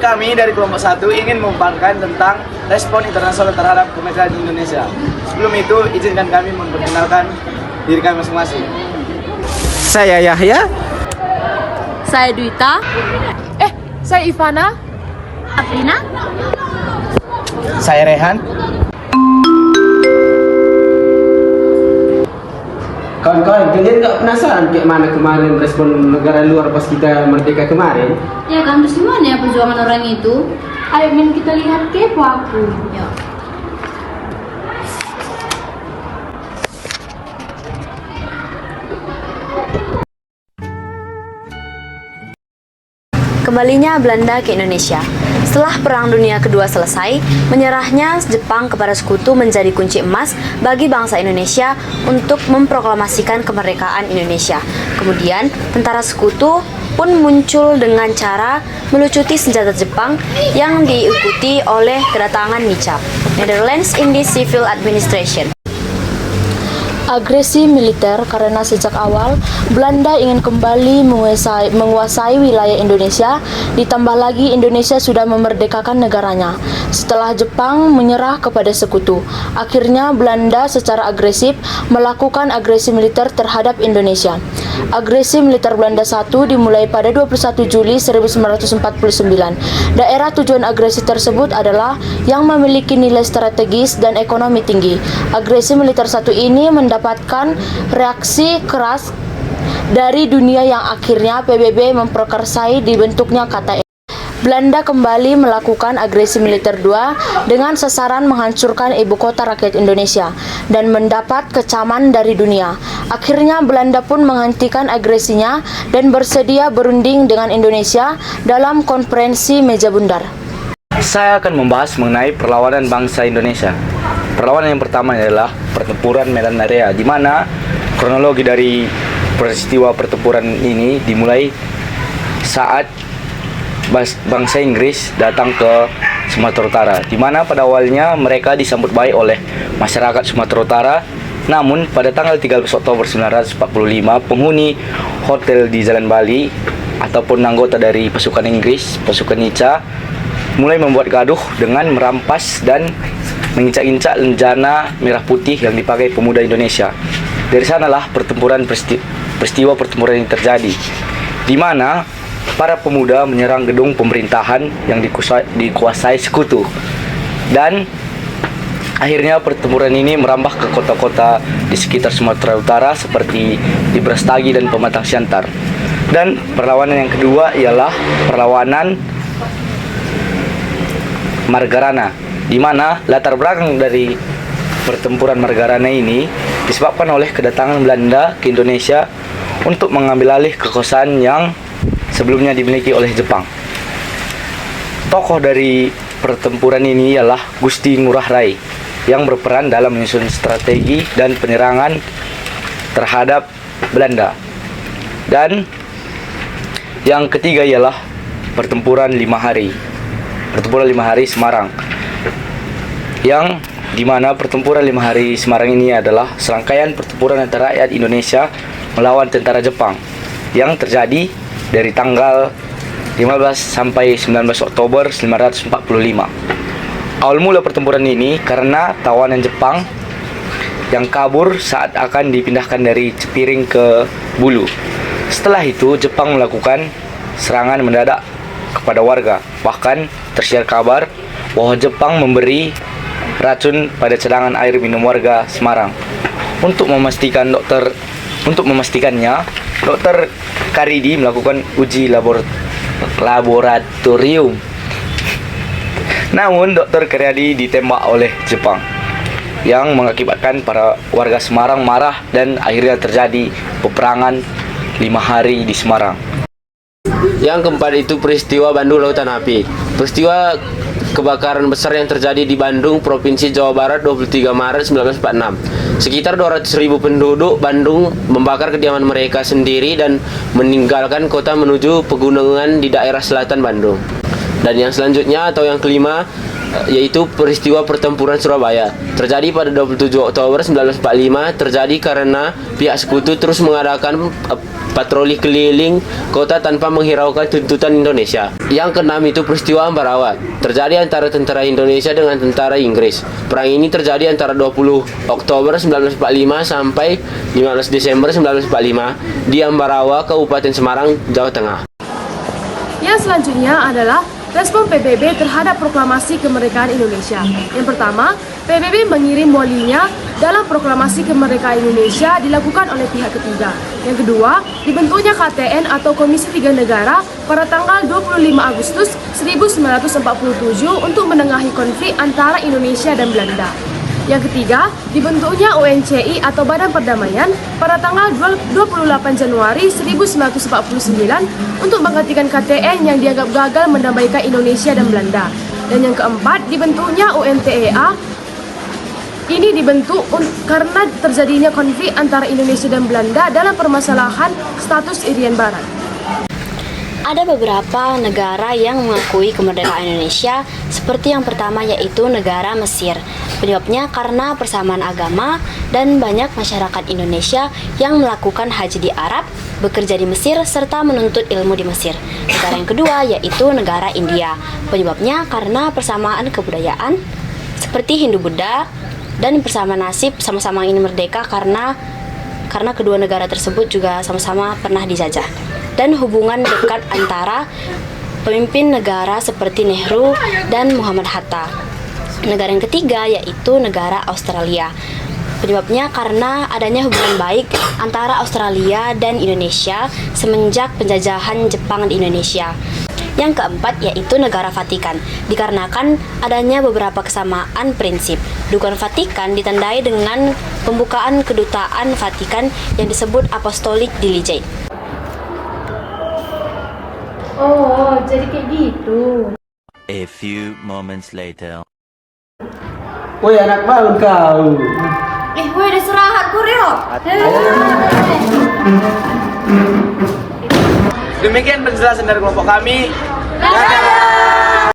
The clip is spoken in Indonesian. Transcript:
kami dari kelompok 1 ingin memaparkan tentang respon internasional terhadap kemerdekaan Indonesia. Sebelum itu, izinkan kami memperkenalkan diri kami masing-masing. Saya Yahya. Saya Dwita. Saya Ivana. Aprina. Saya Rehan. Kawan-kawan, kalian nggak penasaran kayak mana kemarin respon negara luar pas kita merdeka kemarin? Ya kan, terus gimana ya perjuangan orang itu? Ayo Min, kita lihat kepo aku. Yuk. Kembalinya Belanda ke Indonesia. Setelah Perang Dunia Kedua selesai, menyerahnya Jepang kepada sekutu menjadi kunci emas bagi bangsa Indonesia untuk memproklamasikan kemerdekaan Indonesia. Kemudian, tentara sekutu pun muncul dengan cara melucuti senjata Jepang yang diikuti oleh kedatangan NICAP, Netherlands Indies Civil Administration. Agresi militer karena sejak awal Belanda ingin kembali menguasai wilayah Indonesia, ditambah lagi Indonesia sudah memerdekakan negaranya. Setelah Jepang menyerah kepada sekutu, akhirnya Belanda secara agresif melakukan agresi militer terhadap Indonesia. Agresi militer Belanda I dimulai pada 21 Juli 1949. Daerah tujuan agresi tersebut adalah yang memiliki nilai strategis dan ekonomi tinggi. Agresi militer I ini mendapatkan reaksi keras dari dunia yang akhirnya PBB memperkersai dibentuknya KTM. Belanda kembali melakukan agresi militer II dengan sasaran menghancurkan ibu kota rakyat Indonesia dan mendapat kecaman dari dunia. Akhirnya Belanda pun menghentikan agresinya dan bersedia berunding dengan Indonesia dalam konferensi meja bundar. Saya akan membahas mengenai perlawanan bangsa Indonesia. Perlawanan yang pertama adalah pertempuran Medan Area, di mana kronologi dari peristiwa pertempuran ini dimulai saat bangsa Inggris datang ke Sumatera Utara, di mana pada awalnya mereka disambut baik oleh masyarakat Sumatera Utara. Namun pada tanggal 13 Oktober 1945, penghuni hotel di Jalan Bali ataupun anggota dari pasukan Inggris, pasukan NICA, mulai membuat gaduh dengan merampas dan menginjak-injak lenjana merah putih yang dipakai pemuda Indonesia. Dari sanalah peristiwa pertempuran ini terjadi, di mana para pemuda menyerang gedung pemerintahan yang dikuasai sekutu, dan akhirnya pertempuran ini merambah ke kota-kota di sekitar Sumatera Utara seperti di Brastagi dan Pematang Siantar. Dan perlawanan yang kedua ialah perlawanan Margarana, di mana latar belakang dari pertempuran Margarana ini disebabkan oleh kedatangan Belanda ke Indonesia untuk mengambil alih kekuasaan yang sebelumnya dimiliki oleh Jepang. Tokoh dari pertempuran ini ialah Gusti Ngurah Rai yang berperan dalam menyusun strategi dan penyerangan terhadap Belanda. Dan yang ketiga ialah pertempuran 5 hari. Pertempuran 5 hari Semarang, yang dimana pertempuran 5 hari Semarang ini adalah serangkaian pertempuran antara rakyat Indonesia melawan tentara Jepang yang terjadi dari tanggal 15 sampai 19 Oktober 1945. Awal mula pertempuran ini karena tawanan Jepang yang kabur saat akan dipindahkan dari Cepiring ke Bulu. Setelah itu Jepang melakukan serangan mendadak kepada warga. Bahkan tersiar kabar bahwa Jepang memberi racun pada cadangan air minum warga Semarang. Untuk memastikannya, Dr. Karidi melakukan uji laboratorium. Namun Dr. Karidi ditembak oleh Jepang, yang mengakibatkan para warga Semarang marah dan akhirnya terjadi peperangan 5 hari di Semarang. Yang keempat itu peristiwa Bandung Lautan Api. Peristiwa kebakaran besar yang terjadi di Bandung, Provinsi Jawa Barat 23 Maret 1946. Sekitar 200.000 penduduk Bandung membakar kediaman mereka sendiri dan meninggalkan kota menuju pegunungan di daerah selatan Bandung. Dan yang selanjutnya atau yang kelima, yaitu peristiwa pertempuran Surabaya. Terjadi pada 27 Oktober 1945, terjadi karena pihak sekutu terus mengadakan patroli keliling kota tanpa menghiraukan tuntutan Indonesia. Yang keenam itu peristiwa Ambarawa, terjadi antara tentara Indonesia dengan tentara Inggris. Perang ini terjadi antara 20 Oktober 1945 sampai 15 Desember 1945 di Ambarawa, Kabupaten Semarang, Jawa Tengah. Yang selanjutnya adalah respon PBB terhadap proklamasi kemerdekaan Indonesia. Yang pertama, PBB mengirim walinya dalam proklamasi kemerdekaan Indonesia dilakukan oleh pihak ketiga. Yang kedua, dibentuknya KTN atau Komisi Tiga Negara pada tanggal 25 Agustus 1947 untuk menengahi konflik antara Indonesia dan Belanda. Yang ketiga, dibentuknya UNCI atau Badan Perdamaian pada tanggal 28 Januari 1949 untuk menggantikan KTN yang dianggap gagal mendamaikan Indonesia dan Belanda. Dan yang keempat, dibentuknya UNTEA. Ini dibentuk karena terjadinya konflik antara Indonesia dan Belanda dalam permasalahan status Irian Barat. Ada beberapa negara yang mengakui kemerdekaan Indonesia, seperti yang pertama yaitu negara Mesir. Penyebabnya karena persamaan agama dan banyak masyarakat Indonesia yang melakukan haji di Arab, bekerja di Mesir, serta menuntut ilmu di Mesir. Negara yang kedua yaitu negara India. Penyebabnya karena persamaan kebudayaan, seperti Hindu-Buddha, dan persamaan nasib, sama-sama ingin merdeka karena kedua negara tersebut juga sama-sama pernah dijajah. Dan hubungan dekat antara pemimpin negara seperti Nehru dan Muhammad Hatta. Negara yang ketiga yaitu negara Australia. Penyebabnya karena adanya hubungan baik antara Australia dan Indonesia semenjak penjajahan Jepang di Indonesia. Yang keempat yaitu negara Vatikan, dikarenakan adanya beberapa kesamaan prinsip. Dukungan Vatikan ditandai dengan pembukaan kedutaan Vatikan yang disebut Apostolic Diligence. Oh, jadi kayak gitu. A few moments later. Woi anak bangun kau. Woi, diserahat Kuryo. Demikian penjelasan dari kelompok kami. Dadah!